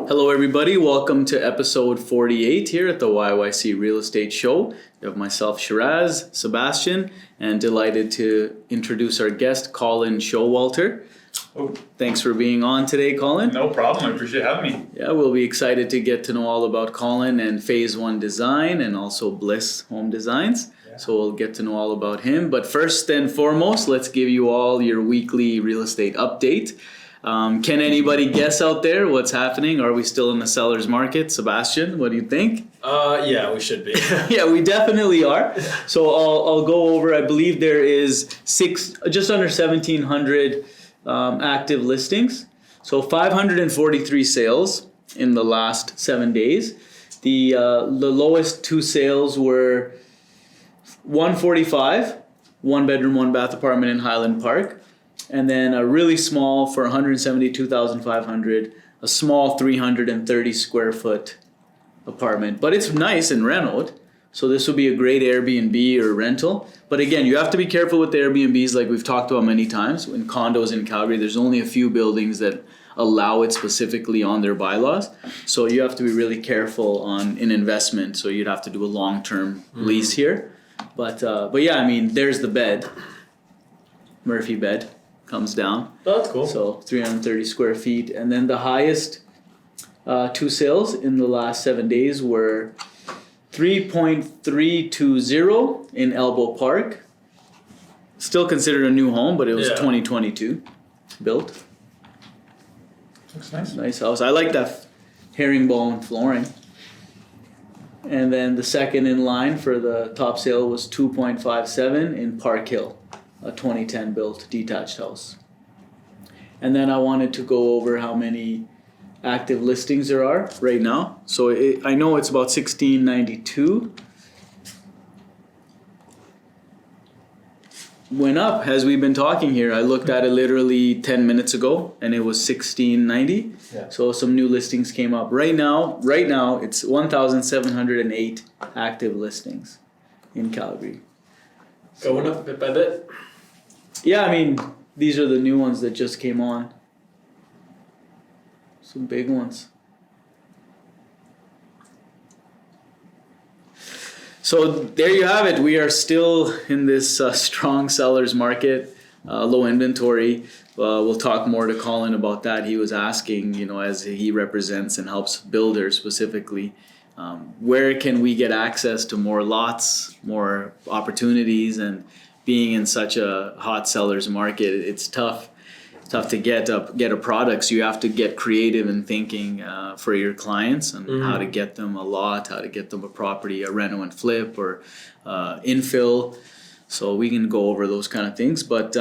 Hello, everybody. Welcome to episode 48 here at the YYC Real Estate Show. We have myself, Shiraz, Sebastian, and delighted to introduce our guest, Colin Showalter. Oh. Thanks for being on today, Colin. No problem. I appreciate having me. Yeah, we'll be excited to get to know all about Colin and Phase 1 Design and also Bliss Home Designs. Yeah. So we'll get to know all about him. But first and foremost, let's give you all your weekly real estate update. Can anybody guess out there what's happening? Are we still in the seller's market? Sebastian, what do you think? Yeah, we should be. Yeah, we definitely are. So I'll go over. I believe there is just under 1,700 active listings. So 543 sales in the last 7 days. The lowest two sales were 145, one bedroom, one bath apartment in Highland Park. And then a really small for 172,500, a small 330 square foot apartment. But it's nice and rented, so this would be a great Airbnb or rental. But again, you have to be careful with the Airbnbs, like we've talked about many times. In condos in Calgary, there's only a few buildings that allow it specifically on their bylaws. So you have to be really careful on an investment. So you'd have to do a long-term lease here. But yeah, I mean, there's the bed, Murphy bed. Comes down. Oh, that's cool. So 330 square feet. And then the highest two sales in the last 7 days were 3.320 in Elbow Park. Still considered a new home, but it was 2022 built. Looks nice. Nice house. I like that herringbone flooring. And then the second in line for the top sale was 2.57 in Park Hill. A 2010 built detached house. And then I wanted to go over how many active listings there are right now. So I know it's about 1692. Went up as we've been talking here. I looked at it literally 10 minutes ago and it was 1690. Yeah. So some new listings came up. Right now it's 1,708 active listings in Calgary. Going up bit by bit. Yeah, I mean, these are the new ones that just came on. Some big ones. So there you have it. We are still in this strong seller's market, low inventory. We'll talk more to Colin about that. He was asking, as he represents and helps builders specifically, where can we get access to more lots, more opportunities, and being in such a hot seller's market, it's tough. It's tough to get a product. So you have to get creative in thinking for your clients and how to get them a lot, how to get them a property, a reno and flip or infill. So we can go over those kind of things. But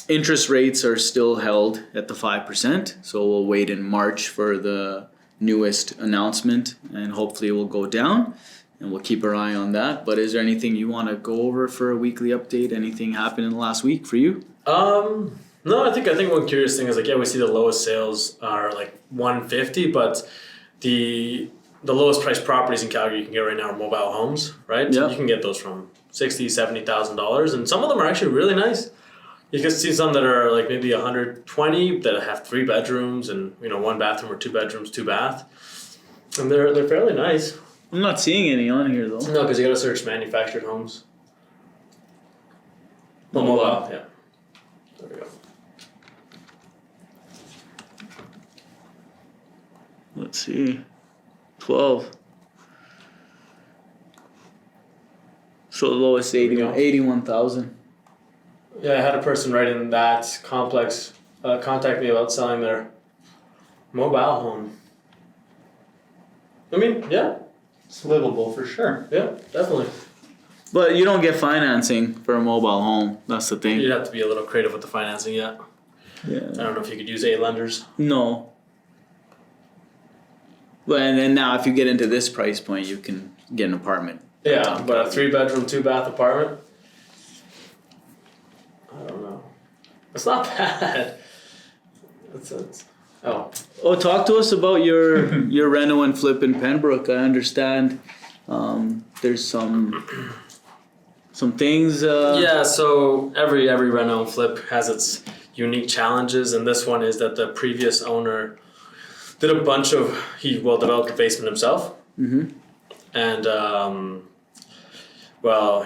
interest rates are still held at the 5%. So we'll wait in March for the newest announcement and hopefully it will go down. And we'll keep our eye on that. But is there anything you want to go over for a weekly update? Anything happened in the last week for you? No, I think one curious thing is we see the lowest sales are 150, but the lowest priced properties in Calgary you can get right now are mobile homes, right? Yeah. You can get those from $60,000-$70,000, and some of them are actually really nice. You can see some that are maybe 120 that have 3 bedrooms and 1 bathroom or 2 bedrooms, 2 bath, and they're fairly nice. I'm not seeing any on here though. No, because you got to search manufactured homes. Mobile. Yeah. There we go. Let's see. 12. So the lowest 81,000. Yeah, I had a person right in that complex contact me about selling their mobile home. I mean, yeah. It's livable for sure. Yeah, definitely. But you don't get financing for a mobile home. That's the thing. You'd have to be a little creative with the financing, yeah. I don't know if you could use 8 lenders. No. But and then now if you get into this price point, you can get an apartment. Yeah, but a 3-bedroom, 2-bath apartment? I don't know. It's not bad. Oh, talk to us about your reno and flip in Pembroke. I understand there's some things. Yeah, so every reno and flip has its unique challenges, and this one is that the previous owner he developed the basement himself. Mm-hmm. And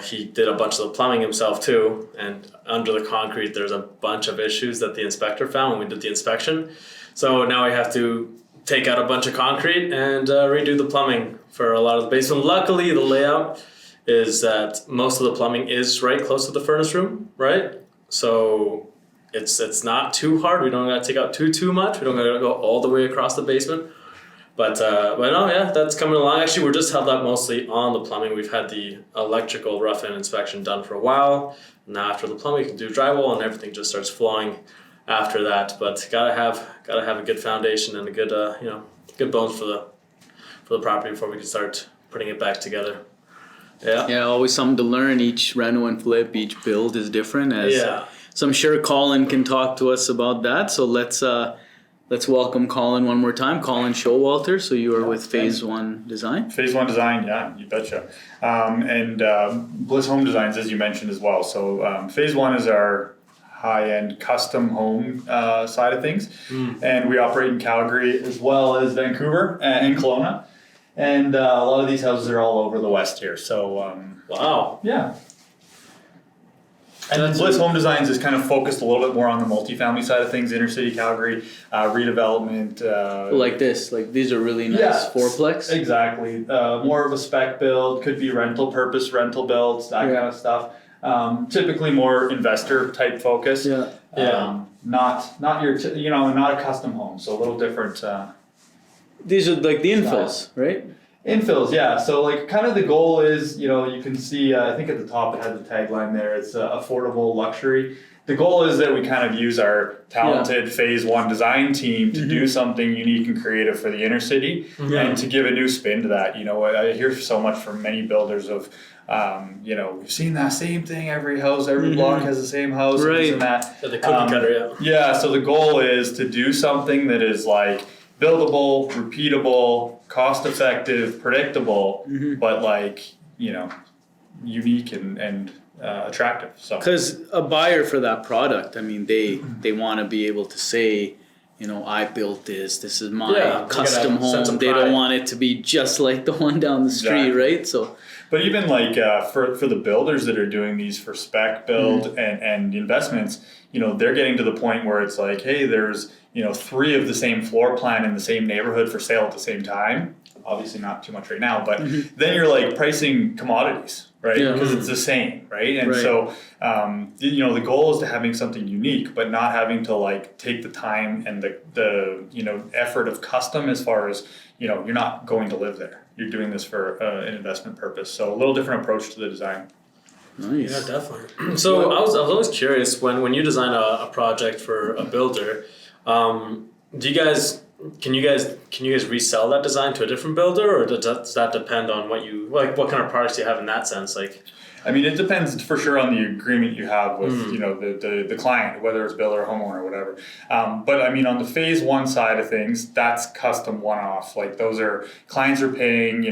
he did a bunch of the plumbing himself too. And under the concrete, there's a bunch of issues that the inspector found when we did the inspection. So now we have to take out a bunch of concrete and redo the plumbing for a lot of the basement. Luckily, the layout is that most of the plumbing is right close to the furnace room, right? So it's not too hard. We don't got to take out too much. We don't got to go all the way across the basement. But no, yeah, that's coming along. Actually, we're just held up mostly on the plumbing. We've had the electrical rough-in inspection done for a while. Now after the plumbing, you can do drywall, and everything just starts flowing after that. But gotta have a good foundation and a good good bones for the property before we can start putting it back together. Yeah. Yeah, always something to learn. Each reno and flip, each build is different. Yeah. So I'm sure Colin can talk to us about that. So let's welcome Colin one more time. Colin Showalter. So you are with Phase One Design. Phase One Design, yeah, you betcha. And Bliss Home Designs, as you mentioned as well. So Phase One is our high-end custom home side of things. And we operate in Calgary as well as Vancouver and Kelowna. And a lot of these houses are all over the West here. So Wow. yeah. And then Bliss Home Designs is kind of focused a little bit more on the multifamily side of things, inner city Calgary, redevelopment. Like this, like these are really nice Yeah, fourplex. Exactly. More of a spec build, could be rental purpose, rental builds, that kind of stuff. Typically more investor type focus. Yeah. Not your, not a custom home, so a little different. These are like the infills, right? Infills, yeah. So like kind of the goal is, you can see, I think at the top it had the tagline there, it's affordable luxury. The goal is that we kind of use our talented Phase One design team to do something unique and creative for the inner city and to give a new spin to that. I hear so much from many builders of, we've seen that same thing, every house, every block has the same house, and this and that. So the cookie cutter, Yeah, so the goal is to do something that is like buildable, repeatable, cost-effective, predictable, but unique and attractive. So, because a buyer for that product, I mean, they want to be able to say, I built this. This is my custom home. They don't want it to be just like the one down the street, right? So, but even for the builders that are doing these for spec build and investments, they're getting to the point where it's like, hey, there's 3 of the same floor plan in the same neighborhood for sale at the same time. Obviously not too much right now, but then you're like pricing commodities, right? Because it's the same, right? And so, the goal is to having something unique, but not having to take the time and the effort of custom as far as, you're not going to live there. You're doing this for an investment purpose. So a little different approach to the design. Nice. Yeah, definitely. So I was always curious when you design a project for a builder, can you guys resell that design to a different builder, or does that depend on what kind of products you have in that sense? I mean, it depends for sure on the agreement you have with the client, whether it's builder or homeowner or whatever. But I mean, on the Phase One side of things, that's custom one-off. Like those are clients are paying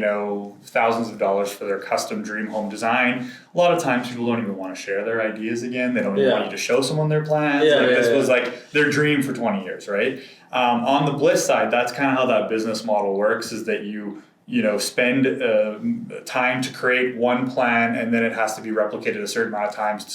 thousands of dollars for their custom dream home design. A lot of times people don't even want to share their ideas again. They don't even want you to show someone their plans. This was like their dream for 20 years, right? On the Bliss side, that's kind of how that business model works, is that you spend time to create one plan, and then it has to be replicated a certain amount of times to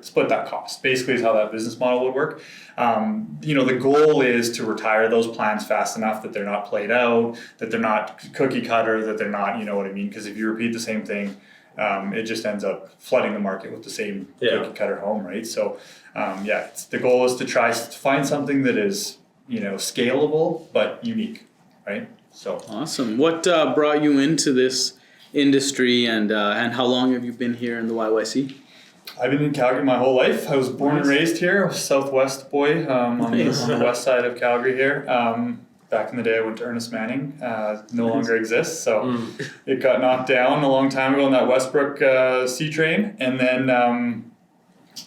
split that cost. Basically is how that business model would work. The goal is to retire those plans fast enough that they're not played out, that they're not cookie cutter, that they're not, you know what I mean? Because if you repeat the same thing, it just ends up flooding the market with the same cookie cutter home, right? So, the goal is to try to find something that is, scalable but unique, right? So awesome. What brought you into this industry, and how long have you been here in the YYC? I've been in Calgary my whole life. I was born and raised here. I was a Southwest boy on the west side of Calgary here. Back in the day, I went to Ernest Manning. No longer exists, so it got knocked down a long time ago on that Westbrook C train. And then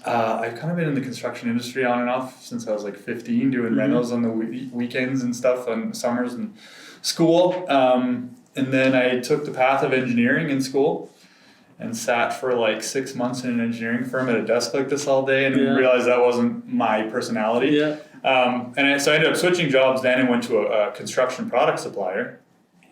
I've kind of been in the construction industry on and off since I was like 15, doing renos on the weekends and stuff, on summers and school. And then I took the path of engineering in school. and sat for like 6 months in an engineering firm at a desk like this all day and Yeah. realized that wasn't my personality. Yeah. So I ended up switching jobs then and went to a construction product supplier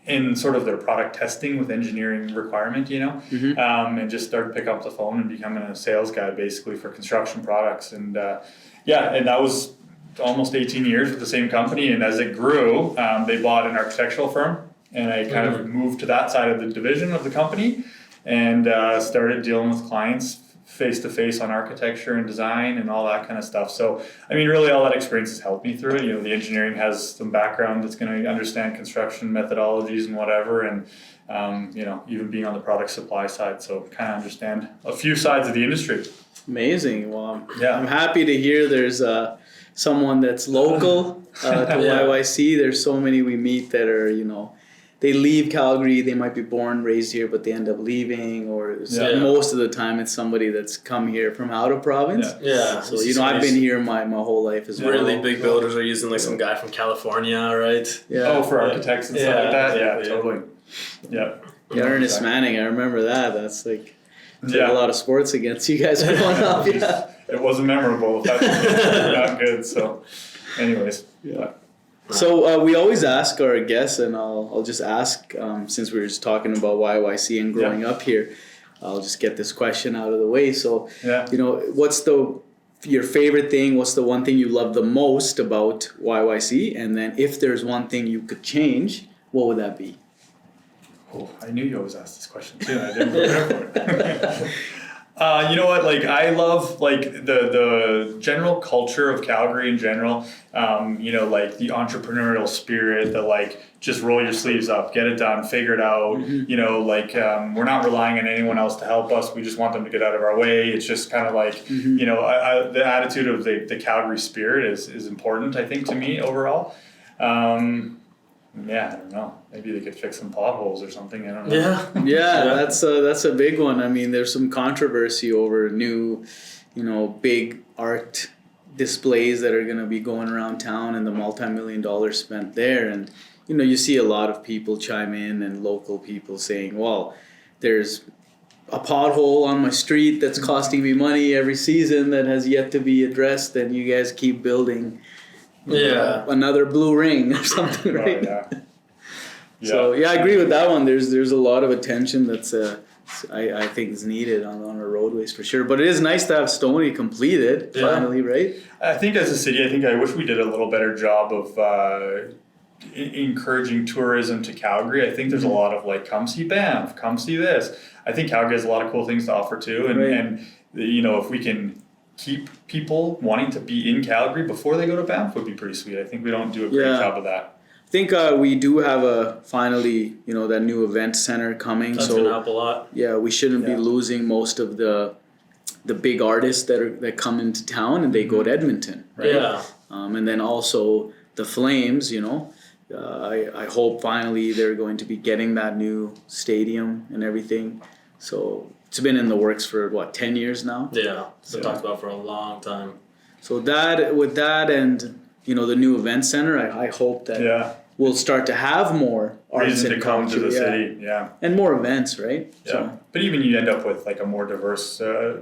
in sort of their product testing with engineering requirement, and just started picking up the phone and becoming a sales guy basically for construction products. And and that was almost 18 years with the same company. And as it grew, they bought an architectural firm, and I kind of moved to that side of the division of the company and started dealing with clients face to face on architecture and design and all that kind of stuff. So, I mean, really all that experience has helped me through it. The engineering has some background that's going to understand construction methodologies and whatever. And, even being on the product supply side. So kind of understand a few sides of the industry. Amazing. Well, Yeah. I'm happy to hear there's someone that's local to YYC. There's so many we meet that are, they leave Calgary, they might be born, raised here, but they end up leaving, or most of the time it's somebody that's come here from out of province. Yeah. So, I've been here my whole life as well. Really big builders are using like some guy from California, right? Yeah. Oh, for architects and stuff like that? Yeah, Yeah. totally. Yeah. Ernest Manning, I remember that. That's like Yeah. a lot of sports against you guys growing up. Yeah. It wasn't memorable. That's not good. So, anyways. Yeah. So we always ask our guests, and I'll just ask, since we were just talking about YYC and growing up here, I'll just get this question out of the way. So, what's your favorite thing? What's the one thing you love the most about YYC? And then if there's one thing you could change, what would that be? Oh, I knew you always asked this question too, and I didn't prepare for it. You know what? Like, I love like the general culture of Calgary in general. Like the entrepreneurial spirit, the like just roll your sleeves up, get it done, figure it out. We're not relying on anyone else to help us. We just want them to get out of our way. It's just kind of like the attitude of the Calgary spirit is important, I think, to me overall. I don't know. Maybe they could fix some potholes or something. I don't know. Yeah, that's a big one. I mean, there's some controversy over new, big art displays that are going to be going around town and the multi-million dollars spent there. And, you see a lot of people chime in and local people saying, well, there's a pothole on my street that's costing me money every season that has yet to be addressed, and you guys keep building another blue ring or something, right? So I agree with that one. There's a lot of attention that's I think is needed on our roadways for sure. But it is nice to have Stoney completed finally, right? I think as a city, I wish we did a little better job of encouraging tourism to Calgary. I think there's a lot of like, come see Banff, come see this. I think Calgary has a lot of cool things to offer too, and if we can keep people wanting to be in Calgary before they go to Banff would be pretty sweet. I think we don't do a great job of that. I think we do have finally that new event center coming. That's gonna help a lot. Yeah, we shouldn't be losing most of the big artists that come into town and they go to Edmonton, right? Yeah. And then also the Flames, I hope finally they're going to be getting that new stadium and everything. So it's been in the works for 10 years now? Yeah, it's been talked about for a long time. So with that and the new event center, I hope that we'll start to have more arts reason and to come to the culture, city, and more events, right? Yeah, So, but even you end up with like a more diverse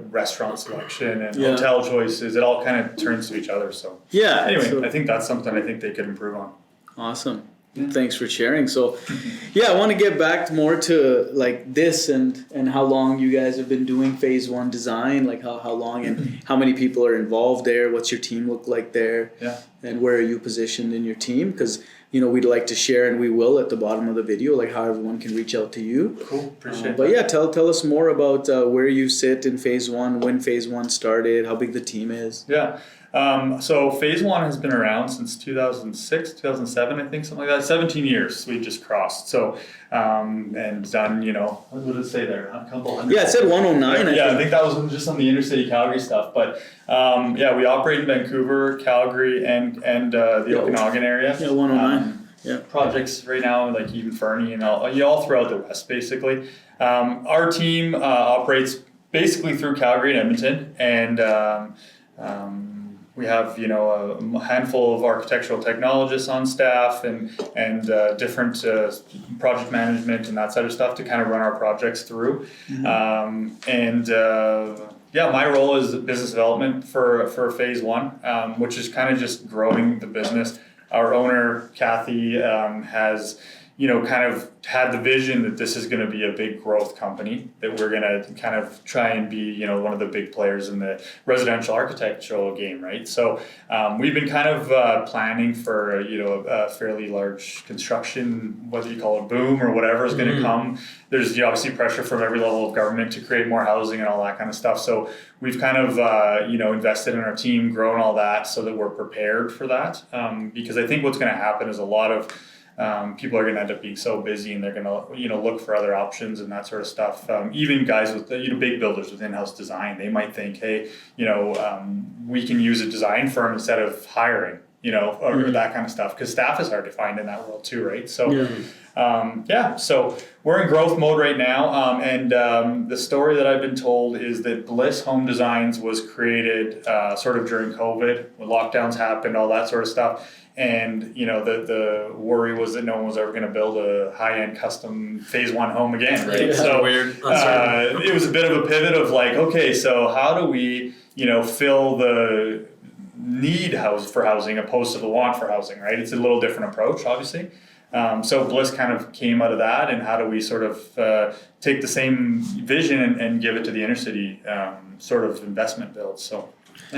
restaurant selection and hotel choices. It all kind of turns to each other. So anyway, I think that's something I think they could improve on. Awesome. Thanks for sharing. So, I want to get back more to like this and how long you guys have been doing phase one design, like how long and how many people are involved there. What's your team look like there? Yeah. And where are you positioned in your team? Because, we'd like to share, and we will at the bottom of the video, like how everyone can reach out to you. Cool. Appreciate but that. tell us more about where you sit in phase one, when phase one started, how big the team is. Yeah. So phase one has been around since 2006, 2007, I think, something like that. 17 years we just crossed. So, and done, what did it say there? A couple hundred. Yeah, it said 109. I think that was just on the intercity Calgary stuff. But, we operate in Vancouver, Calgary, and the Okanagan area. Yeah, 109. Projects right now, like even Fernie and all throughout the West, basically. Our team operates basically through Calgary and Edmonton, and we have, you know, a handful of architectural technologists on staff and different project management and that sort of stuff to kind of run our projects through. Yeah, my role is business development for phase one, which is kind of just growing the business. Our owner, Kathy, has, you know, kind of had the vision that this is going to be a big growth company, that we're going to kind of try and be, you know, one of the big players in the residential architectural game, right? So we've been kind of planning for, you know, a fairly large construction, whether you call it boom or whatever is going to come. There's obviously pressure from every level of government to create more housing and all that kind of stuff. So we've kind of, you know, invested in our team, grown all that so that we're prepared for that. Because I think what's going to happen is a lot of people are going to end up being so busy and they're going to, you know, look for other options and that sort of stuff. Even guys with, you know, big builders with in-house design, they might think, hey, you know, we can use a design firm instead of hiring, you know, or that kind of stuff, because staff is hard to find in that world too, right? So so we're in growth mode right now, and the story that I've been told is that Bliss Home Designs was created sort of during COVID, when lockdowns happened, all that sort of stuff. And, you know, the worry was that no one was ever going to build a high-end custom phase one home again, right? Yeah, so weird. It was a bit of a pivot of like, okay, so how do we, you know, fill the need for housing opposed to the want for housing, right? It's a little different approach, obviously. So Bliss kind of came out of that, and how do we sort of take the same vision and give it to the inner city sort of investment build, so.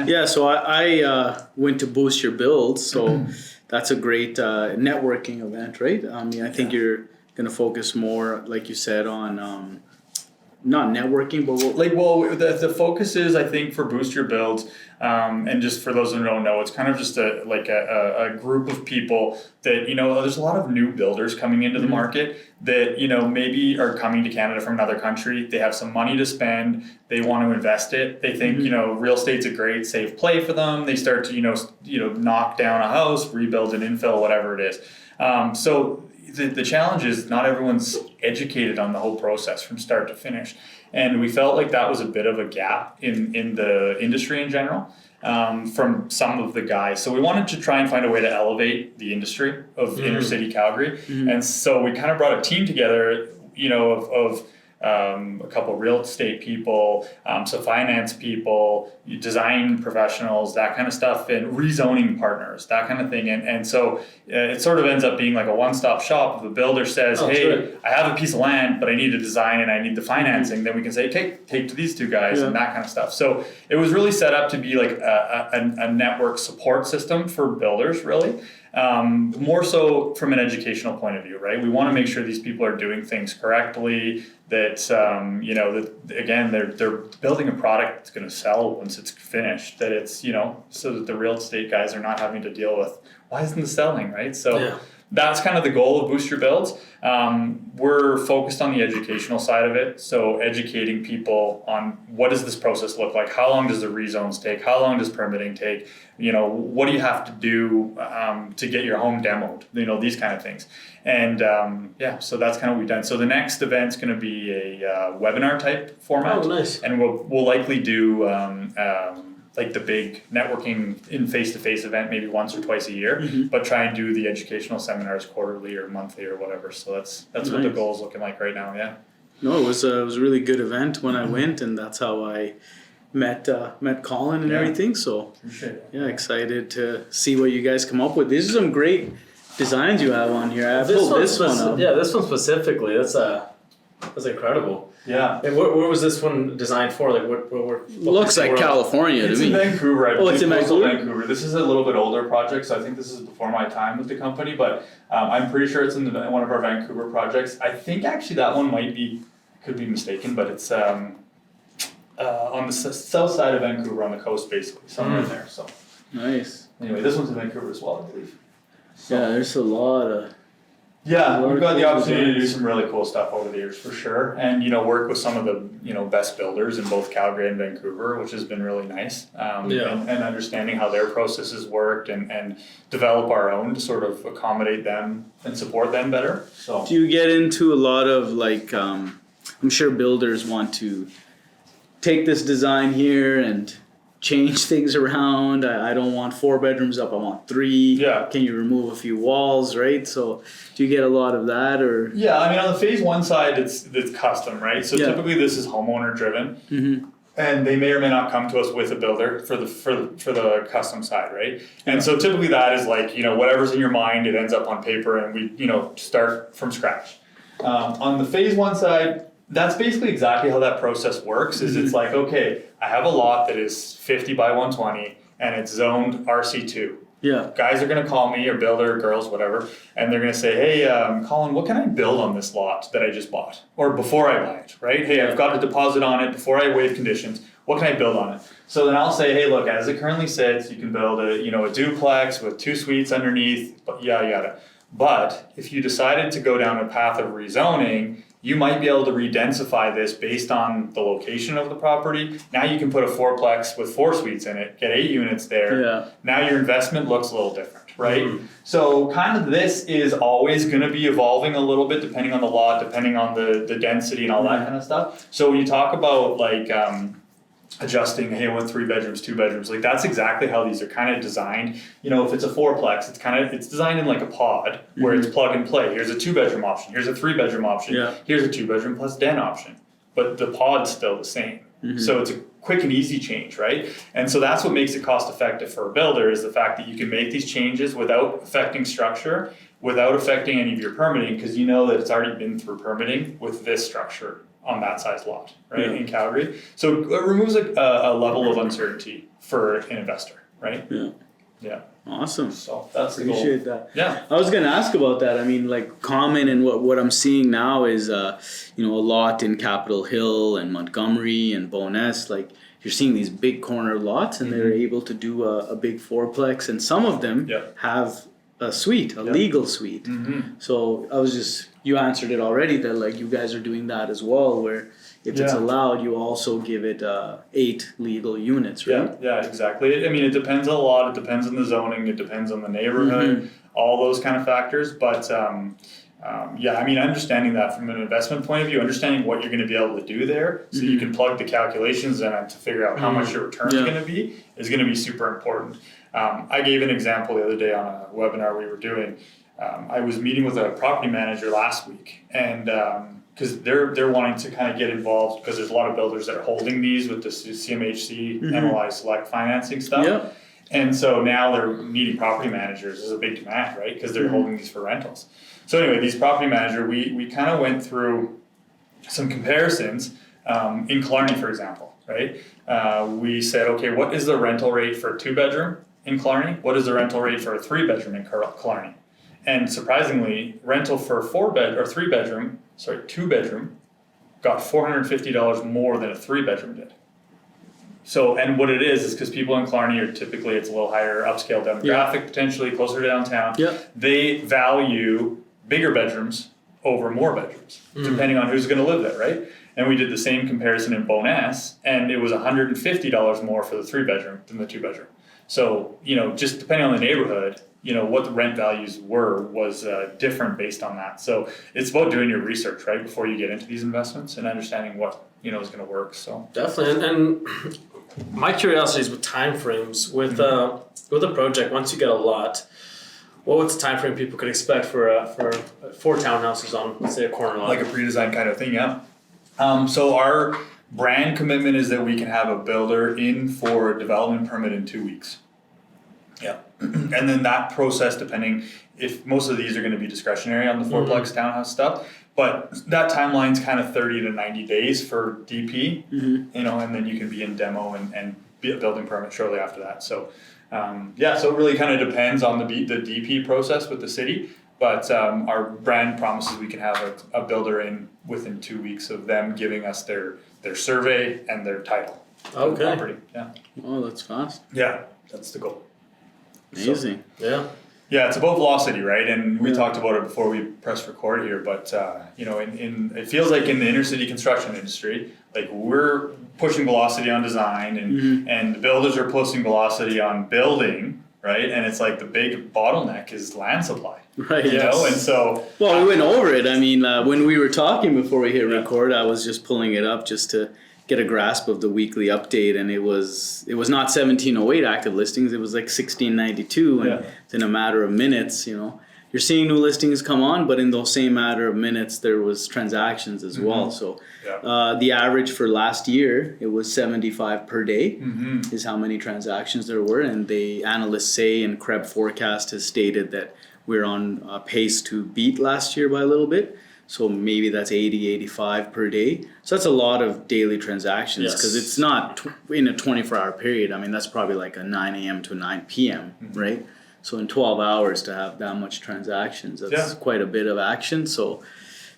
Yeah, so I went to Boost Your Builds, so that's a great networking event, right? I mean, I think you're going to focus more, like you said, on not networking, but the focus is, I think, for Boost Your Builds, and just for those who don't know, it's kind of just a group of people that, you know, there's a lot of new builders coming into the market that, you know, maybe are coming to Canada from another country. They have some money to spend. They want to invest it. They think, you know, real estate's a great safe play for them. They start to, you know, knock down a house, rebuild and infill, whatever it is. So the challenge is not everyone's educated on the whole process from start to finish. And we felt like that was a bit of a gap in the industry in general, from some of the guys. So we wanted to try and find a way to elevate the industry of inner city Calgary. And so we kind of brought a team together, you know, of a couple of real estate people, some finance people, design professionals, that kind of stuff, and rezoning partners, that kind of thing. And so it sort of ends up being like a one-stop shop. If a builder says, hey, I have a piece of land, but I need a design and I need the financing, then we can say, okay, take to these two guys and that kind of stuff. So it was really set up to be like a network support system for builders, really. More so from an educational point of view, right? We want to make sure these people are doing things correctly, that, you know, that again, they're building a product that's going to sell once it's finished, that it's, you know, so that the real estate guys are not having to deal with, why isn't it selling, right? So that's kind of the goal of Boost Your Builds. We're focused on the educational side of it. So educating people on what does this process look like? How long does the rezones take? How long does permitting take? You know, what do you have to do to get your home demoed? You know, these kind of things. And so that's kind of what we've done. So the next event's going to be a webinar type format. Oh, nice. And we'll likely do like the big networking in face-to-face event maybe once or twice a year, but try and do the educational seminars quarterly or monthly or whatever. So that's nice. What the goal is looking like right now. Yeah. No, it was a really good event when I went, and that's how I met Colin and everything. So excited to see what you guys come up with. These are some great designs you have on here. I pulled this one up. Yeah, this one specifically. That's incredible. Yeah. And where was this one designed for? Like what looks like California to me. It's in Vancouver, I believe. It's in Vancouver. This is a little bit older project, so I think this is before my time with the company, but I'm pretty sure it's in one of our Vancouver projects. I think actually that one could be mistaken, but it's on the south side of Vancouver, on the coast, basically, somewhere in there. So nice. Anyway, this one's in Vancouver as well, I believe. So, yeah, there's a lot of. Yeah, we've got the opportunity to do some really cool stuff over the years for sure, and you know, work with some of the, you know, best builders in both Calgary and Vancouver, which has been really nice. And understanding how their processes worked and develop our own to sort of accommodate them and support them better. So do you get into a lot of like I'm sure builders want to take this design here and change things around. I don't want 4 bedrooms up, I want 3. Yeah. Can you remove a few walls, right? So do you get a lot of that, or? Yeah, I mean, on the phase one side, it's custom, right? So typically this is homeowner driven. Mm-hmm. And they may or may not come to us with a builder for the custom side, right? And so typically that is like, you know, whatever's in your mind, it ends up on paper, and we, you know, start from scratch. On the phase one side, that's basically exactly how that process works. Is it's like, okay, I have a lot that is 50 by 120 and it's zoned RC2. Yeah. Guys are going to call me, or builder, girls, whatever, and they're going to say, hey, Colin, what can I build on this lot that I just bought? Or before I buy it, right? Hey, I've got a deposit on it before I waive conditions. What can I build on it? So then I'll say, hey, look, as it currently sits, you can build a duplex with 2 suites underneath, yada, yada. But if you decided to go down a path of rezoning, you might be able to redensify this based on the location of the property. Now you can put a 4-plex with 4 suites in it, get 8 units there. Yeah. Now your investment looks a little different, right? Mm-hmm. So kind of this is always going to be evolving a little bit depending on the lot, depending on the density and all that kind of stuff. So when you talk about like adjusting, hey, I want 3 bedrooms, 2 bedrooms, like that's exactly how these are kind of designed. You know, if it's a 4-plex, it's designed in like a pod where it's plug and play. Here's a 2-bedroom option, here's a 3-bedroom option, here's a 2-bedroom plus den option, but the pod's still the same. So it's a quick and easy change, right? And so that's what makes it cost effective for a builder, is the fact that you can make these changes without affecting structure, without affecting any of your permitting, because you know that it's already been through permitting with this structure on that size lot, right, in Calgary. So it removes a level of uncertainty for an investor, right? Yeah. Yeah. Awesome. So that's the goal. Appreciate that. Yeah. I was gonna ask about that. I mean, like common, and what I'm seeing now is a lot in Capitol Hill and Montgomery and Bowness. Like you're seeing these big corner lots, and they're able to do a big 4-plex, and some of them have a suite, a legal suite. So you answered it already, that like you guys are doing that as well, where if it's allowed, you also give it 8 legal units, right? Yeah, exactly. I mean, it depends a lot. It depends on the zoning. It depends on the neighborhood, all those kind of factors. But I mean, understanding that from an investment point of view, understanding what you're going to be able to do there, so you can plug the calculations in to figure out how much your return is going to be, is going to be super important. I gave an example the other day on a webinar we were doing. I was meeting with a property manager last week, and because they're wanting to kind of get involved, because there's a lot of builders that are holding these with the CMHC MLI Select financing stuff. Yeah. And so now they're needing property managers. There's a big demand, right? Because they're holding these for rentals. So anyway, these property manager, we kind of went through some comparisons in Killarney, for example, right? We said, okay, what is the rental rate for a 2-bedroom in Killarney? What is the rental rate for a 3-bedroom in Killarney? And surprisingly, rental for a 2-bedroom got $450 more than a 3-bedroom did. So, and what it is because people in Killarney are typically, it's a little higher upscale demographic, potentially closer to downtown. Yeah. They value bigger bedrooms over more bedrooms, depending on who's going to live there, right? And we did the same comparison in Bowness, and it was $150 more for the 3-bedroom than the 2-bedroom. So, just depending on the neighborhood, what the rent values was different based on that. So it's about doing your research, right, before you get into these investments, and understanding what, is going to work. So definitely. And my curiosity is with timeframes, with a project. Once you get a lot, what's the time frame people could expect for 4 townhouses on, let's say, a corner lot? Like a pre-designed kind of thing, yeah. So our brand commitment is that we can have a builder in for a development permit in 2 weeks. Yeah. And then that process, depending if most of these are going to be discretionary on the 4-plex townhouse stuff, but that timeline's kind of 30 to 90 days for DP, and then you can be in demo and be a building permit shortly after that. So, so it really kind of depends on the DP process with the city, but our brand promises we can have a builder in within 2 weeks of them giving us their survey and their title. Okay. The property. Yeah. Oh, that's fast. Yeah, that's the goal. Amazing. So, yeah, it's about velocity, right? And we talked about it before we pressed record here, but in it feels like in the inner city construction industry, like we're pushing velocity on design, and the builders are pushing velocity on building, right? And it's like the big bottleneck is land supply, right? You know, and so we went over it. I mean, when we were talking before we hit record, I was just pulling it up just to get a grasp of the weekly update, and it was not 1708 active listings, it was like 1692, and in a matter of minutes, you're seeing new listings come on, but in those same matter of minutes there was transactions as well. So the average for last year, it was 75 per day is how many transactions there were, and the analysts say, and Krebs forecast has stated that we're on pace to beat last year by a little bit. So maybe that's 80, 85 per day. So that's a lot of daily transactions, because it's not in a 24-hour period. I mean, that's probably like a 9 a.m. to 9 p.m., right? So in 12 hours to have that much transactions, that's quite a bit of action. So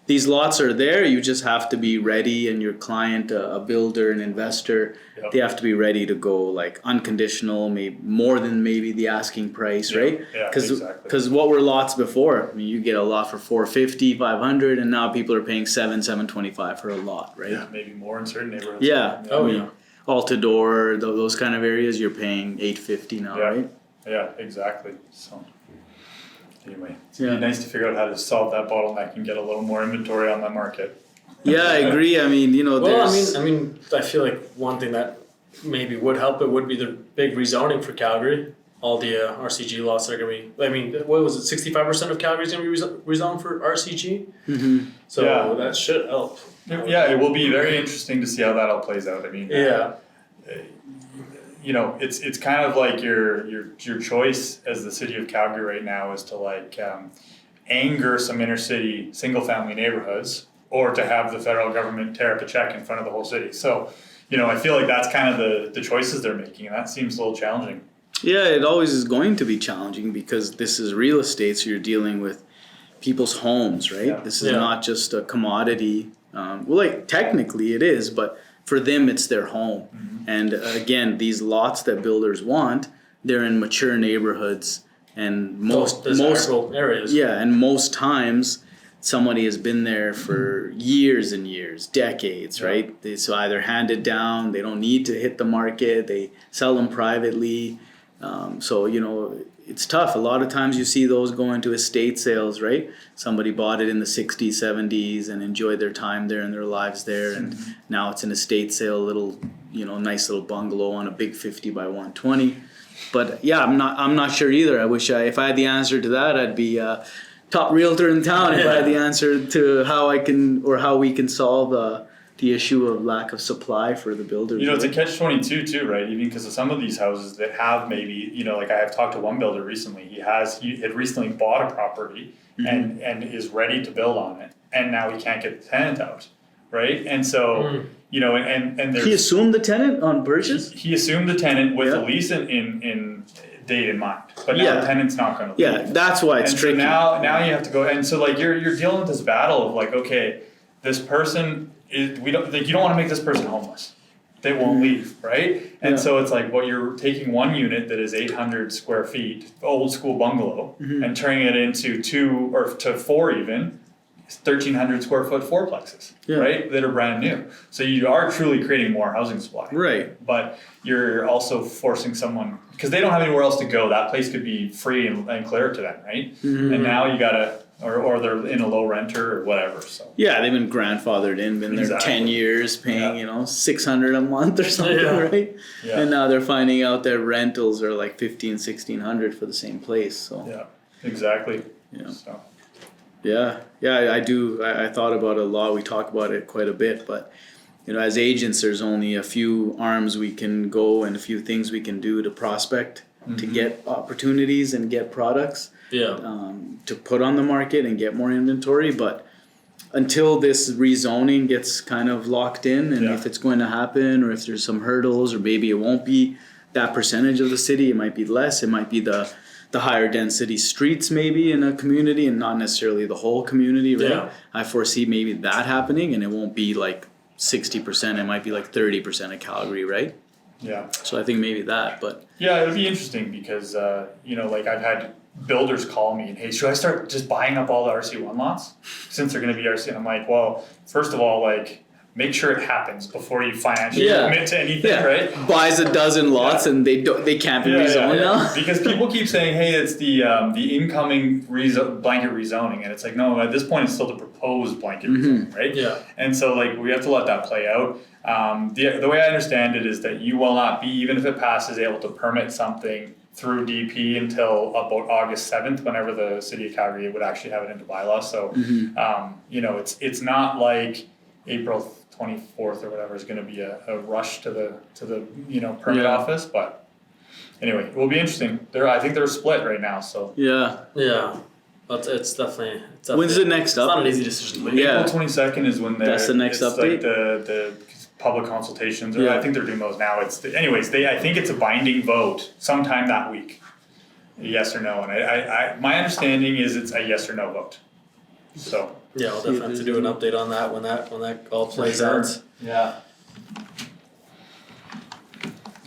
these lots are there. You just have to be ready, and your client, a builder, an investor, they have to be ready to go like unconditional, maybe more than maybe the asking price, right? Because what were lots before? I mean, you get a lot for 450, 500, and now people are paying 725 for a lot, right? Yeah, maybe more in certain neighborhoods. Yeah. All-to-door, those kind of areas, you're paying 850 now, right? Yeah, exactly. So anyway, it's be nice to figure out how to solve that bottleneck and get a little more inventory on the market. Yeah, I agree. I mean, I feel like one thing that maybe would help it would be the big rezoning for Calgary. All the RCG lots that are going to be, I mean, what was it, 65% of Calgary is going to be rezoned for RCG? So that should help. Yeah, it will be very interesting to see how that all plays out. I mean, it's kind of like your choice as the city of Calgary right now is to like anger some inner city single family neighborhoods, or to have the federal government tear up a check in front of the whole city. So, I feel like that's kind of the choices they're making, and that seems a little challenging. Yeah, it always is going to be challenging, because this is real estate, so you're dealing with people's homes, right? Yeah. This is not just a commodity. Technically it is, but for them it's their home. And again, these lots that builders want, they're in mature neighborhoods, and most areas. Yeah, and most times somebody has been there for years and years, decades, right? It's either handed down, they don't need to hit the market, they sell them privately. It's tough. A lot of times you see those go into estate sales, right? Somebody bought it in the 60s, 70s and enjoyed their time there and their lives there, and now it's an estate sale, a little, nice little bungalow on a big 50 by 120. But yeah, I'm not sure either. I wish if I had the answer to that, I'd be top realtor in town if I had the answer to how we can solve the issue of lack of supply for the builders. It's a catch-22 too, right? Even because of some of these houses that have maybe, like I have talked to one builder recently. He had recently bought a property and is ready to build on it, and now he can't get the tenant out, right? And so and he assumed the tenant on purchase. He assumed the tenant with a lease in date in mind, but now the tenant's not going to leave. Yeah, that's why it's tricky. So now you have to go, and so like you're dealing with this battle of like, okay, this person you don't want to make this person homeless. They won't leave, right? And so it's like, well, you're taking one unit that is 800 square feet, old school bungalow, and turning it into 2 or to 4 even 1,300 square foot fourplexes, right? That are brand new. So you are truly creating more housing supply, right? But you're also forcing someone, because they don't have anywhere else to go. That place could be free and clear to them, right? And now you gotta, or they're in a low renter or whatever. So yeah, they've been grandfathered in, been there 10 years, paying $600 a month or something, right? Yeah. And now they're finding out that rentals are like $1,500-1,600 for the same place. So yeah, exactly. Yeah. So. Yeah, I do. I thought about it a lot. We talk about it quite a bit, but as agents, there's only a few arms we can go and a few things we can do to prospect, to get opportunities and get products, to put on the market and get more inventory. But until this rezoning gets kind of locked in, and if it's going to happen, or if there's some hurdles, or maybe it won't be that percentage of the city, it might be less. It might be the higher density streets maybe in a community, and not necessarily the whole community, right? Yeah. I foresee maybe that happening, and it won't be like 60%, it might be like 30% of Calgary, right? Yeah. So I think maybe that, but... Yeah, it'll be interesting because, like I've had builders call me and, hey, should I start just buying up all the RC1 lots since they're going to be RC? And I'm like, well, first of all, like make sure it happens before you financially Yeah. commit to anything, right? Buys a dozen lots and they can't be rezoned now. Because people keep saying, hey, it's the incoming blanket rezoning, and it's like, no, at this point it's still the proposed blanket rezoning, right? Yeah. And so like we have to let that play out. The way I understand it is that you will not be, even if it passes, able to permit something through DP until about August 7th, whenever the city of Calgary would actually have it into bylaw. So, you know, it's not like April 24th or whatever is going to be a rush to the you know, permit office, but anyway, it will be interesting. I think they're split right now, so. Yeah. But it's definitely. When's the next It's not an update? easy decision to make. Yeah. April 22nd is when That's the next it's update? like the public consultations, or Yeah. I think they're doing those now. Anyways, I think it's a binding vote sometime that week, yes or no. And I my understanding is it's a yes or no vote. So. Yeah, we'll definitely have to do an update on that when that all plays sure. out. Yeah.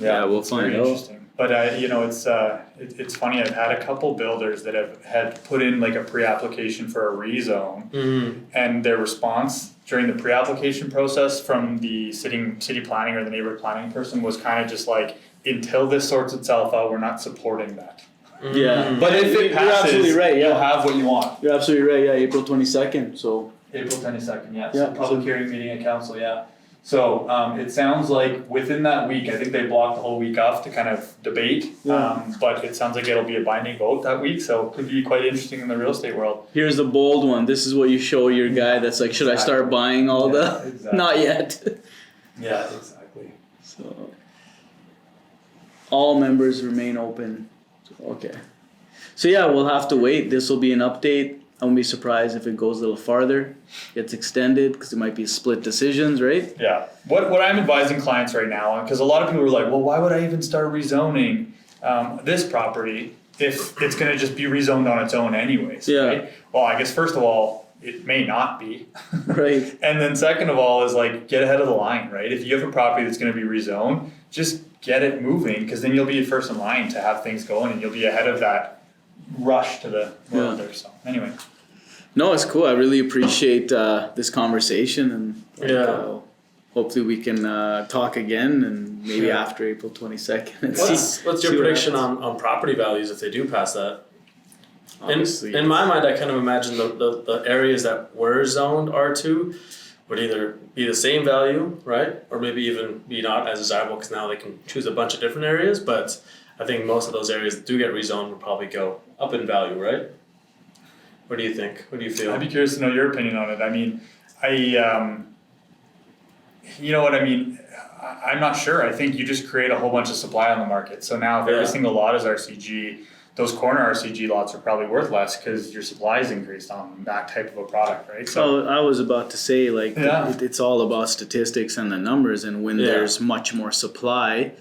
Yeah, we'll it's find very out. interesting. But you know, it's funny. I've had a couple builders that have had put in like a pre-application for a rezone, and their response during the pre-application process from the city planning or the neighborhood planning person was kind of just like, until this sorts itself out, we're not supporting that. Yeah. But if it You're passes, absolutely right, yeah. you'll have what you want. You're absolutely right. Yeah, April 22nd. So April 22nd, yeah. Yeah, So public hearing meeting at council, yeah. So it sounds like within that week, I think they blocked the whole week off to kind of debate. Yeah. But it sounds like it'll be a binding vote that week, so it could be quite interesting in the real estate world. here's the bold one. This is what you show your guy that's like, should I start buying all the? Exactly. Not yet. Yeah, exactly. So all members remain open. Okay. So yeah, we'll have to wait. This will be an update. I won't be surprised if it goes a little farther, gets extended, because it might be split decisions, right? Yeah. What I'm advising clients right now, because a lot of people are like, well, why would I even start rezoning this property if it's going to just be rezoned on its own anyways? Yeah. Right? Well, I guess first of all, it may not be. Right. And then second of all is like, get ahead of the line, right? If you have a property that's going to be rezoned, just get it moving, because then you'll be first in line to have things going, and you'll be ahead of that rush to the world there. So anyway. No, it's cool. I really appreciate this conversation, and hopefully we can talk again, and maybe after April 22nd. And What's your see what prediction happens. on property values if they do pass that? Obviously, In my mind, I kind of imagine the areas that were zoned R2 would either be the same value, right? Or maybe even be not as desirable, because now they can choose a bunch of different areas. But I think most of those areas that do get rezoned will probably go up in value, right? What do you think? What do you feel? I'd be curious to know your opinion on it. I mean, you know what I mean? I'm not sure. I think you just create a whole bunch of supply on the market. So now if every single lot is RCG, those corner RCG lots are probably worth less because your supply is increased on that type of a product, right? So I was about to say, like, Yeah. it's all about statistics and the numbers, and when there's much more supply,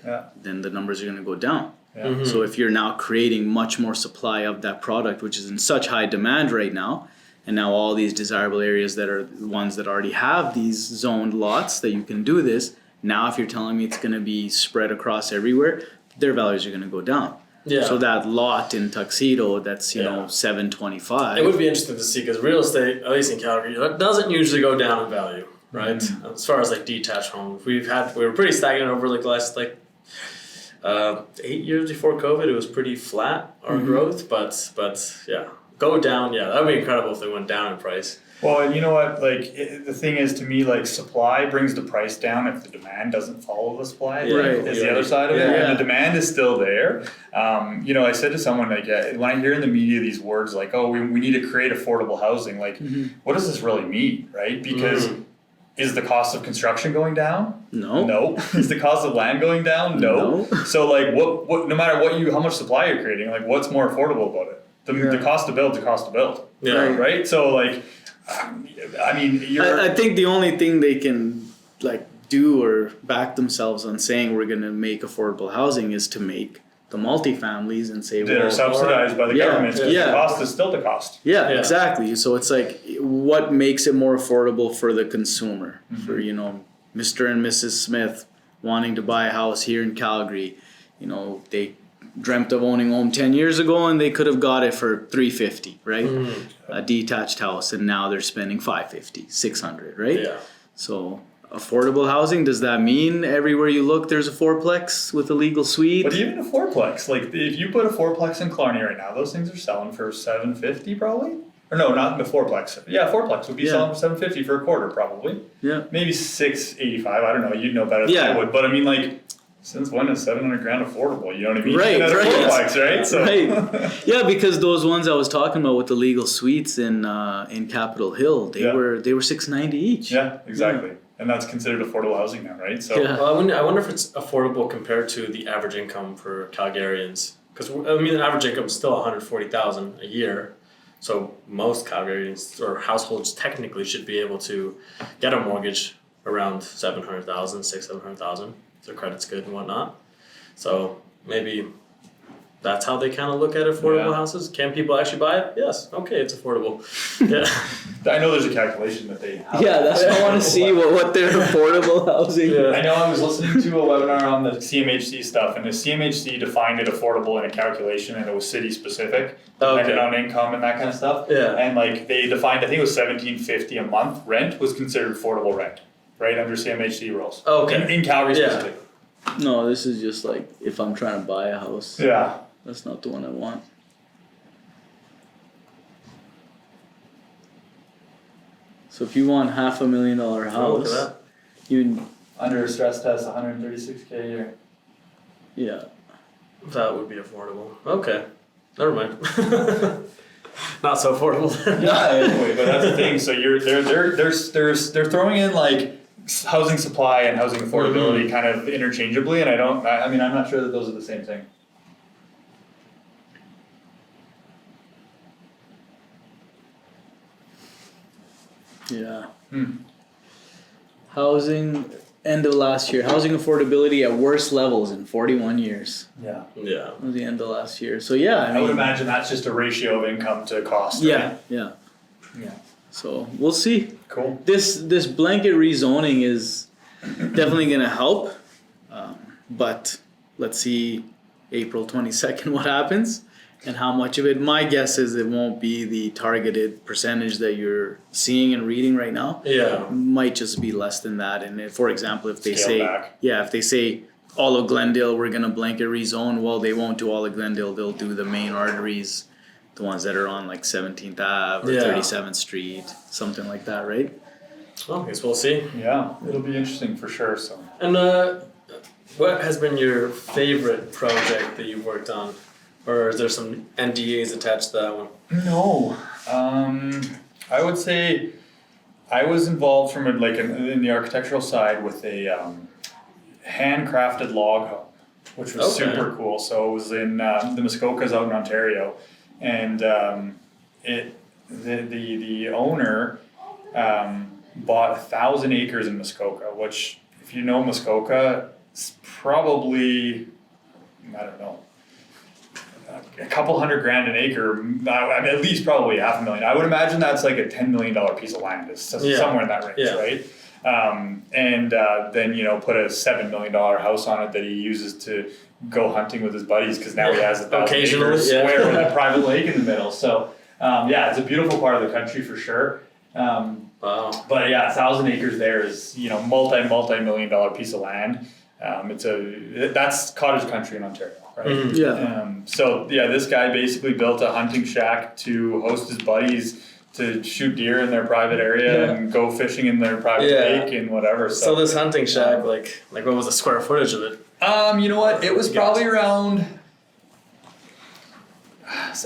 then the numbers are going to go down. Yeah. So if you're now creating much more supply of that product, which is in such high demand right now, and now all these desirable areas that are the ones that already have these zoned lots that you can do this, now if you're telling me it's going to be spread across everywhere, their values are going to go down. Yeah. So that lot in Tuxedo, that's, you know, $725. It would be interesting to see, because real estate, at least in Calgary, it doesn't usually go down in value, right? Mm-hmm. As far as like detached homes, we were pretty stagnant over like the last 8 years before COVID. It was pretty flat, our growth, but yeah, go down. Yeah, that would be incredible if they went down in price. Well, and you know what? Like the thing is, to me, like supply brings the price down if the demand doesn't follow the supply. Yeah. Right. Is the other side of it, Yeah. and the demand is still there. You know, I said to someone like, when I hear in the media these words like, "Oh, we need to create affordable housing," like, what does this really mean, right? Because is the cost of construction going down? No. No. Is the cost of land going down? No. So like, what? No matter how much supply you're creating, like, what's more affordable about it? The cost to build, the cost to build. Yeah. Right. So like. I mean, I think the only thing they can like do or back themselves on saying we're going to make affordable housing is to make the multifamilies and say, that are subsidized by the government. The cost is still the cost. Yeah, exactly. So it's like, what makes it more affordable for the consumer? For, you know, Mr. and Mrs. Smith wanting to buy a house here in Calgary. You know, they dreamt of owning a home 10 years ago and they could have got it for $350, right? A detached house, and now they're spending $550, $600, right? Yeah. So affordable housing. Does that mean everywhere you look there's a fourplex with a legal suite? But even a fourplex, like if you put a fourplex in Killarney right now, those things are selling for $750 probably. Or no, not in the fourplex. Yeah, fourplex would be selling for $750 for a quarter probably. Yeah. Maybe $685. I don't know. You'd know better than I would. But I mean, like, since when is $700,000 affordable? You know what I mean? Right, That's right. a fourplex, right? So. Right. Yeah, because those ones I was talking about with the legal suites in Capitol Hill, they were $690 each. Yeah, exactly. And that's considered affordable housing now, right? So. Yeah. Well, I wonder if it's affordable compared to the average income for Calgarians. Because I mean, the average income is still $140,000 a year. So most Calgarians or households technically should be able to get a mortgage around $700,000, $700,000. If their credit's good and whatnot. So maybe that's how they kind of look at affordable houses. Can people actually buy it? Yes. Okay, it's affordable. Yeah. I know there's a calculation that they have. Yeah, that's what I want to see what their affordable housing. Yeah. I know I was listening to a webinar on the CMHC stuff, and the CMHC defined it affordable in a calculation, and it was city specific, depending on income and that kind of stuff. Yeah. And like they defined, I think it was $1,750 a month rent was considered affordable rent, right under CMHC rules. Okay. In Calgary specifically. No, this is just like if I'm trying to buy a house. Yeah. That's not the one I want. So if you want $500,000 Oh, house, look at that. you Under a stress test, $136K a year. yeah. That would be affordable. Okay. Never mind. Not so affordable. Yeah, anyway, but that's the thing. So they're throwing in like housing supply and housing affordability kind of interchangeably, and I mean I'm not sure that those are the same thing. Yeah. Housing end of last year. Housing affordability at worst levels in 41 years. Yeah. Yeah. That was the end of last year. So yeah, I would imagine that's just a ratio of income to cost. Yeah, Right? yeah. Yeah. So we'll see. Cool. This blanket rezoning is definitely going to help, but let's see April 22nd what happens and how much of it. My guess is it won't be the targeted percentage that you're seeing and reading right now. Yeah. It might just be less than that. And if, for example, if they Scale say, back. if they say all of Glendale we're going to blanket rezone, well, they won't do all of Glendale. They'll do the main arteries, the ones that are on like 17th Ave or 37th Street, something like that, right? Well, I guess we'll see. Yeah, it'll be interesting for sure. So. And what has been your favorite project that you've worked on? Or is there some NDAs attached to that one? No, I would say I was involved from in the architectural side with a handcrafted log home, which was super cool. So it was in the Muskokas out in Ontario, and the owner bought 1,000 acres in Muskoka, which if you know Muskoka, it's probably I don't know. A couple $100,000 an acre, I mean, at least probably $500,000. I would imagine that's like a $10 million piece of land. It's somewhere in that range, right? And then put a $7 million house on it that he uses to go hunting with his buddies because now he has 1,000 acres square with a private lake in the middle. So it's a beautiful part of the country for sure. Wow. But 1,000 acres there is multi-million dollar piece of land. That's cottage country in Ontario. Right? This guy basically built a hunting shack to host his buddies to shoot deer in their private area and go fishing in their private lake and whatever. So this hunting shack, like what was the square footage of it? You know what? It was probably around.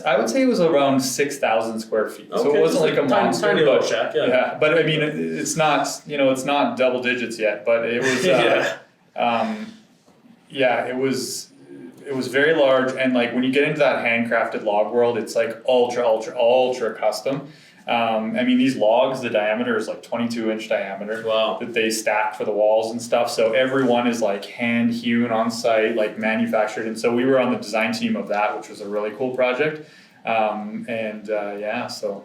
I would say it was around 6,000 square feet. Okay. So it wasn't like a monster. Tiny little shack. Yeah. Yeah, but I mean, it's not. It's not double digits yet. But it was. It was very large, and like when you get into that handcrafted log world, it's like ultra custom. I mean, these logs, the diameter is like 22-inch diameter. Wow. That they stack for the walls and stuff. So every one is like hand hewn on site, like manufactured. And so we were on the design team of that, which was a really cool project. So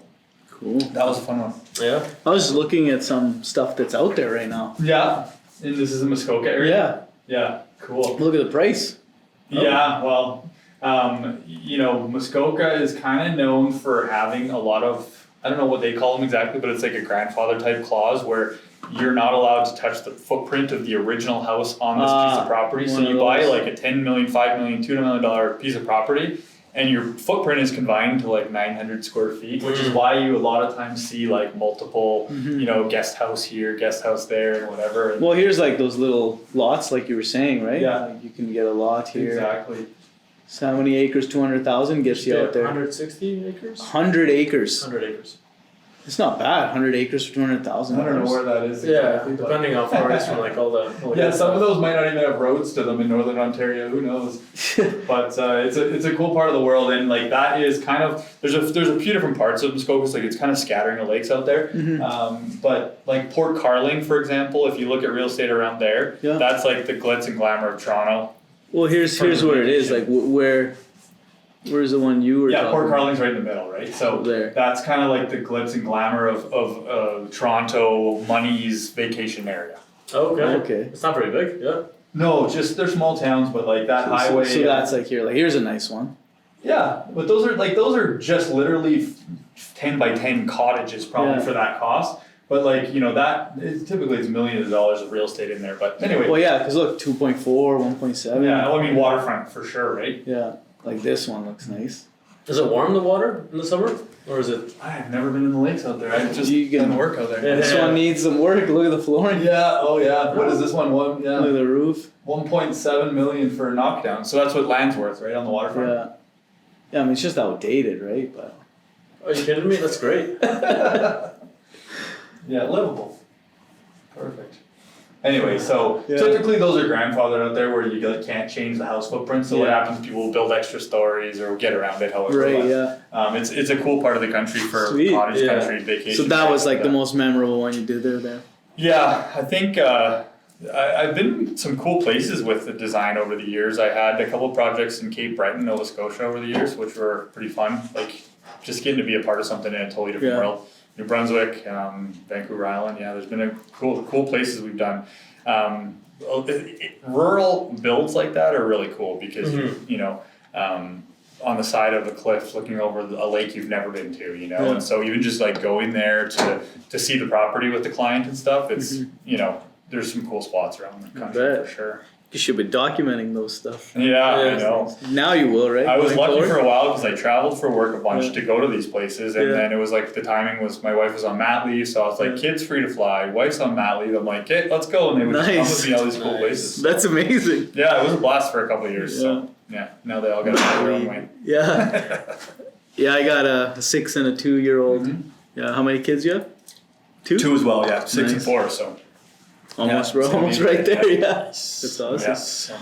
cool. That was a fun one. Yeah. I was looking at some stuff that's out there right now. Yeah. And this is the Muskoka area. Yeah. Yeah. Cool. Look at the price. Yeah, well, Muskoka is kind of known for having a lot of, I don't know what they call them exactly, but it's like a grandfather type clause where you're not allowed to touch the footprint of the original house on this piece of property. So one of you buy those. like a $10 million, $5 million, $2 million piece of property, and your footprint is confined to like 900 square feet, which is why you a lot of times see like multiple, you know, guest house here, guest house there, and whatever. And Well, here's like those little lots, like you were saying, right? Yeah. Like you can get a lot here. exactly. So how many acres? 200,000 gets you out there. 160 acres? 100 acres. 100 acres. It's not bad. 100 acres for 200,000. I don't know where that is. Yeah, exactly, but- depending how far it is from like all the. Yeah, some of those might not even have roads to them in Northern Ontario. Who knows? But it's a cool part of the world, and like that is kind of there's a few different parts of Muskoka. Like it's kind of scattering the lakes out there. But like Port Carling, for example, if you look at real estate around there, Yeah. that's like the glitz and glamour of Toronto. Well, here's For the where it is. vacation. Like where's the one you were Yeah, talking Port about? Carling's right in the middle, right? So There. that's kind of like the glitz and glamour of Toronto money's vacation area. Okay. Okay. It's not very big, yeah. No, just they're small towns, but like that highway. So that's like here. Like here's a nice one. Yeah, but those are just literally 10 by 10 cottages probably Yeah. for that cost. But like, you know, typically it's millions of dollars of real estate in there. But anyway, Well, yeah, because look, 2.4, 1.7. yeah, well, I mean waterfront for sure, right? Yeah. Like this one looks nice. Is it warm, the water, in the summer? Or is it? I've never been in the lakes out there. I've just You can- done work out there. Yeah. This one needs some work. Look at the flooring. Yeah, oh yeah. What is this one? Look at the roof. 1.7 million for a knockdown. So that's what land's worth, right, on the waterfront? Yeah. Yeah, I mean, it's just outdated, right? But Are you kidding me? That's great. Yeah, livable. Perfect. Anyway, so Yeah. typically those are grandfathered out there where you like, can't change the house footprint. So what Yeah. happens? People will build extra stories or get around it. However, right, but, yeah. it's a cool part of the country for Sweet. cottage Yeah. country vacation. So that was like the Yeah. most memorable one you did there. Yeah, I think I've been some cool places with the design over the years. I had a couple projects in Cape Breton, Nova Scotia over the years, which were pretty fun. Like just getting to be a part of something in a totally different Yeah. world. New Brunswick, Vancouver Island. Yeah, there's been a cool places we've done. Rural builds like that are really cool because you know. On the side of a cliff looking over a lake you've never been to, you know, Yeah. and so even just like going there to see the property with the client and stuff, it's you know, there's some cool spots around the country bet. for sure. You should be documenting those stuff. Yeah, I Yeah. know. Now you will, right? I was Going lucky forward? for a while because I traveled for work a bunch Yeah. to go to these places, and Yeah. then it was like the timing was my wife was on mat leave, so I was like, Yeah. kids free to fly, wife's on mat leave. I'm like, hey, let's go, and they would just come Nice. with me all these cool Nice. places. That's amazing. Yeah, it was a blast for a couple of years. So yeah, now they all got their own way. Yeah. Yeah, I got a 6 and a 2-year-old. Yeah, how many kids you have? Two? as well, yeah, 6 and Nice. 4. So Almost, Yeah, bro. it's gonna Almost be- right there. Yeah. That's awesome. yes,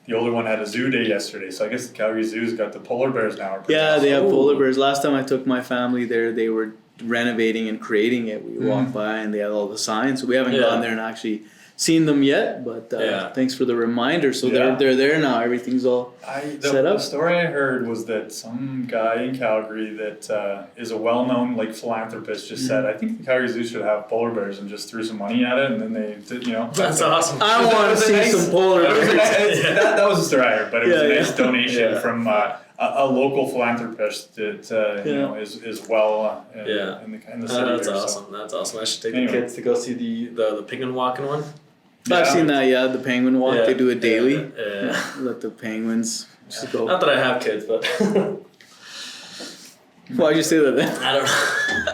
the older one had a zoo day yesterday, so I guess the Calgary Zoo's got the polar bears now. Are pretty Yeah, they have Ooh. polar bears. Last time I took my family there, they were renovating and creating it. We walked by and they had all the signs. So we haven't Yeah. gone there and actually seen them yet, but Yeah. thanks for the reminder. So Yeah. they're there now. Everything's all set up. The story I heard was that some guy in Calgary that is a well-known like philanthropist just said, I think the Calgary Zoo should have polar bears, and just threw some money at it, and then they did, you know. That's awesome. I That want to was a see nice- some polar That was, a bears. nice, that was the story I heard, but it was Yeah, a yeah. nice donation Yeah. from a local philanthropist that you Yeah. know is well Yeah. in the city. That's there, so. awesome. That's awesome. I should take Anyway. the kids to go see the penguin walking one. I've Yeah. seen that, yeah, the penguin walk. Yeah. They do it daily. Yeah. Let the penguins just go. Not that I have kids, but Why'd you say that then? I don't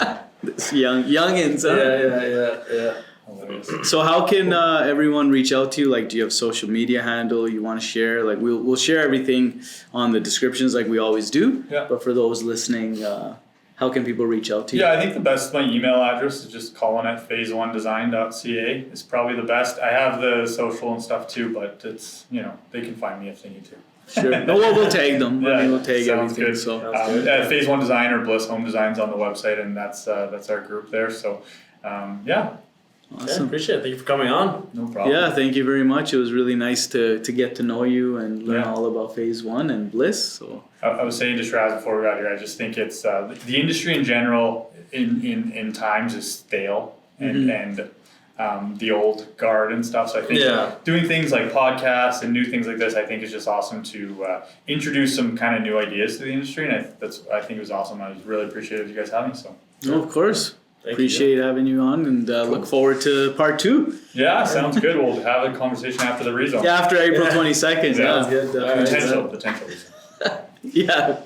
know. This youngins, huh? Yeah. Hilarious. So how can everyone reach out to you? Like, do you have social media handle you want to share? Like, we'll share everything on the descriptions like we always do. Yeah. But for those listening, how can people reach out to you? Yeah, I think the best, my email address is just colin@phase1design.ca is probably the best. I have the social and stuff too, but it's, you know, they can find me if they need to. Sure. No, we'll tag them. I mean, we'll tag sounds everything. good. So Phase One Design or Bliss Home Designs on the website, and that's our group there. So, yeah, Yeah, awesome. appreciate it. Thank you for coming on. no problem. Yeah, thank you very much. It was really nice to get to know you and learn Yeah. all about Phase One and Bliss. So I was saying to Shiraz before we got here, I just think it's the industry in general in times is stale and the old guard and stuff. So I think Yeah. doing things like podcasts and new things like this, I think is just awesome to introduce some kind of new ideas to the industry. And I think it was awesome. I was really appreciative of you guys having me. So no, of course. Appreciate having you on, and look forward to part 2. Yeah, sounds good. We'll have a conversation after the rezone. Yeah, after April 22nd. Yeah. Yeah, Potential. yeah,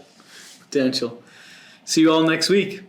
potential. See you all next week.